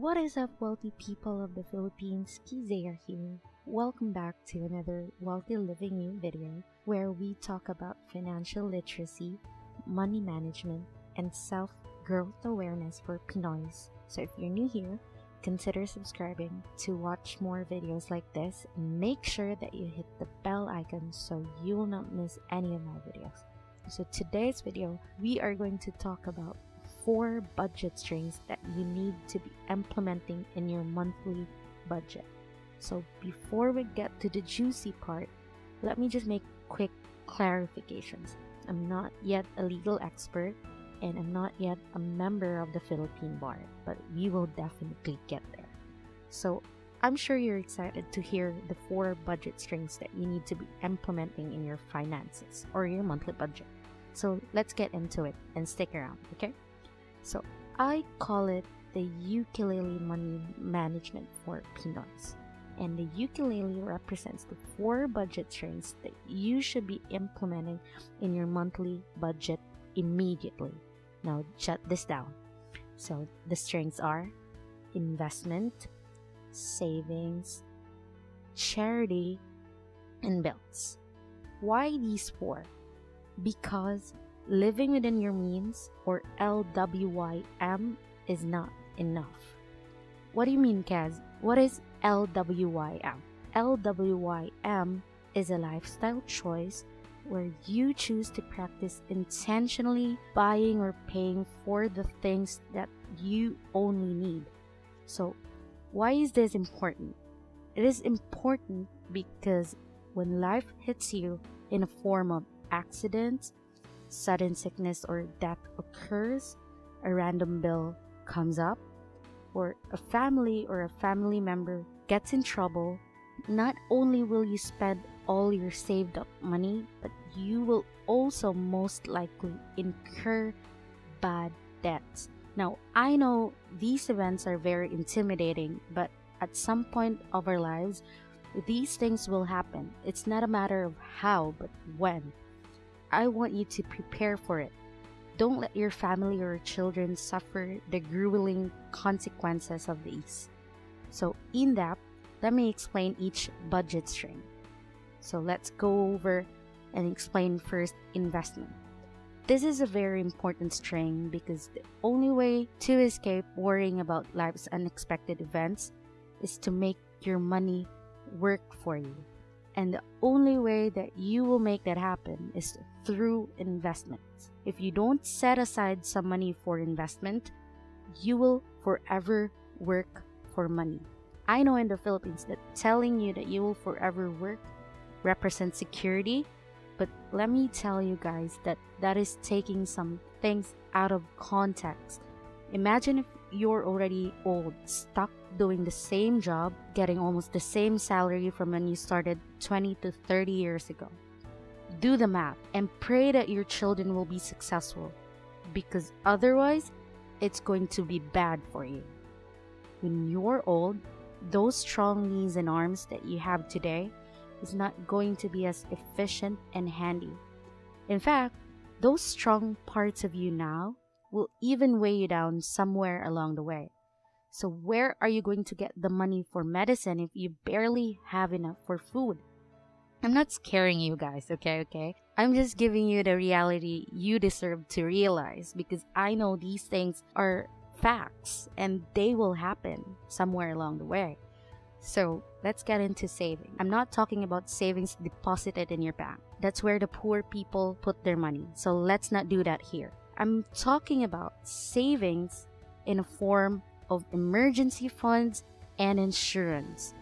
What is up, wealthy people of the Philippines? Kizaya here. Welcome back to another Wealthy Living Hue video where we talk about financial literacy, money management, and self-growth awareness for Pinoys. So if you're new here, consider subscribing to watch more videos like this, and make sure that you hit the bell icon so you will not miss any of my videos. So today's video, we are going to talk about 4 budget strings that you need to be implementing in your monthly budget. So before we get to the juicy part, let me just make quick clarifications. I'm not yet a legal expert and I'm not yet a member of the Philippine Bar, but we will definitely get there. So I'm sure you're excited to hear the 4 budget strings that you need to be implementing in your finances or your monthly budget. So let's get into it and stick around, okay? So I call it the ukulele money management for Pinoys. And the ukulele represents the 4 budget strings that you should be implementing in your monthly budget immediately. Now jot this down. So the strings are investment, savings, charity, and bills. Why these 4? Because living within your means, or LWYM, is not enough. What do you mean, Kaz? What is LWYM? LWYM is a lifestyle choice where you choose to practice intentionally buying or paying for the things that you only need. So why is this important? It is important because when life hits you in a form of accidents, sudden sickness or death occurs, a random bill comes up, or a family member gets in trouble, not only will you spend all your saved up money, but you will also most likely incur bad debts. Now, I know these events are very intimidating, but at some point of our lives, these things will happen. It's not a matter of how, but when. I want you to prepare for it. Don't let your family or children suffer the grueling consequences of these. So in that, let me explain each budget string. So let's go over and explain first investment. This is a very important string because the only way to escape worrying about life's unexpected events is to make your money work for you. And the only way that you will make that happen is through investments. If you don't set aside some money for investment, you will forever work for money. I know in the Philippines that telling you that you will forever work represents security, but let me tell you guys that that is taking some things out of context. Imagine if you're already old, stuck doing the same job, getting almost the same salary from when you started 20 to 30 years ago. Do the math and pray that your children will be successful, because otherwise, it's going to be bad for you. When you're old, those strong knees and arms that you have today is not going to be as efficient and handy. In fact, those strong parts of you now will even weigh you down somewhere along the way. So where are you going to get the money for medicine if you barely have enough for food? I'm not scaring you guys, okay? I'm just giving you the reality you deserve to realize, because I know these things are facts and they will happen somewhere along the way. So let's get into saving. I'm not talking about savings deposited in your bank. That's where the poor people put their money. So let's not do that here. I'm talking about savings in a form of emergency funds and insurance.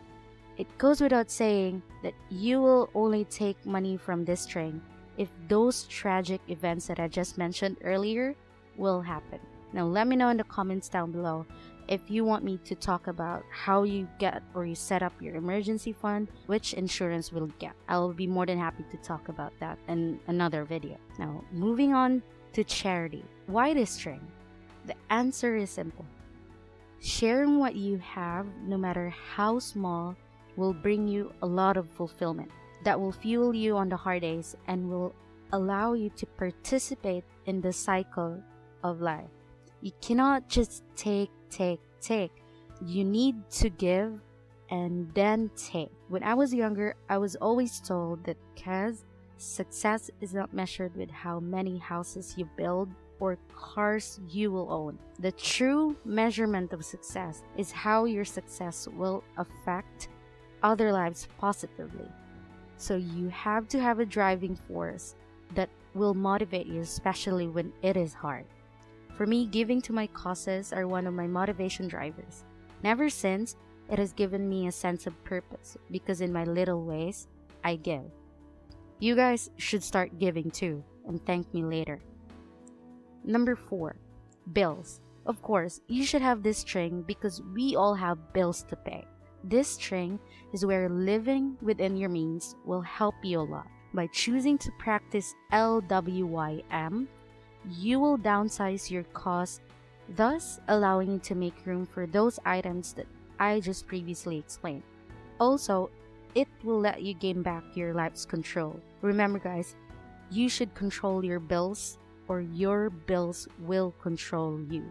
It goes without saying that you will only take money from this string if those tragic events that I just mentioned earlier will happen. Now let me know in the comments down below if you want me to talk about how you get or you set up your emergency fund, which insurance will get. I'll be more than happy to talk about that in another video. Now moving on to charity. Why this string? The answer is simple. Sharing what you have, no matter how small, will bring you a lot of fulfillment that will fuel you on the hard days and will allow you to participate in the cycle of life. You cannot just take. You need to give and then take. When I was younger, I was always told that because success is not measured with how many houses you build or cars you will own. The true measurement of success is how your success will affect other lives positively. So you have to have a driving force that will motivate you, especially when it is hard. For me, giving to my causes are one of my motivation drivers. And ever since, it has given me a sense of purpose because in my little ways, I give. You guys should start giving too and thank me later. Number 4, bills. Of course, you should have this string because we all have bills to pay. This string is where living within your means will help you a lot. By choosing to practice LWYM, you will downsize your costs, thus allowing you to make room for those items that I just previously explained. Also, it will let you gain back your life's control. Remember guys, you should control your bills or your bills will control you.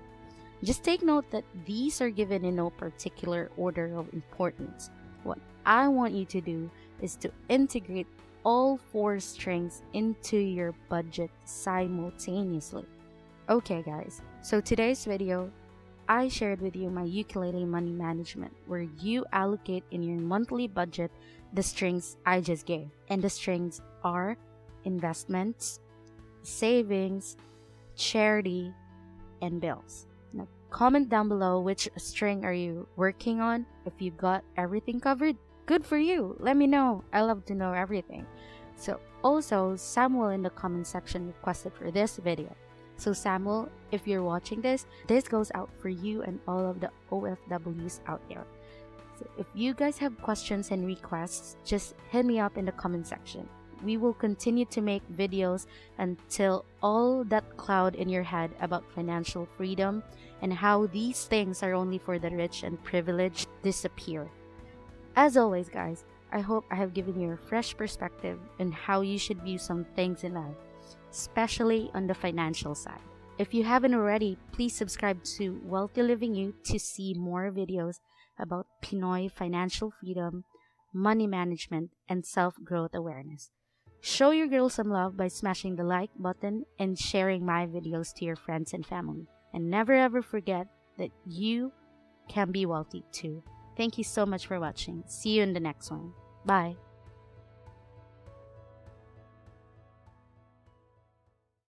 Just take note that these are given in no particular order of importance. What I want you to do is to integrate all 4 strings into your budget simultaneously. Okay guys, so today's video, I shared with you my ukulele money management where you allocate in your monthly budget the strings I just gave. And the strings are investments, savings, charity, and bills. Now, comment down below which string are you working on. If you got everything covered, good for you. Let me know. I love to know everything. So also, Samuel in the comment section requested for this video. So Samuel, if you're watching this goes out for you and all of the OFWs out there. So if you guys have questions and requests, just hit me up in the comment section. We will continue to make videos until all that cloud in your head about financial freedom and how these things are only for the rich and privileged disappear. As always guys, I hope I have given you a fresh perspective on how you should view some things in life, especially on the financial side. If you haven't already, please subscribe to Wealthy Living Hue to see more videos about Pinoy financial freedom, money management, and self-growth awareness. Show your girl some love by smashing the like button and sharing my videos to your friends and family. And never ever forget that you can be wealthy too. Thank you so much for watching. See you in the next one. Bye.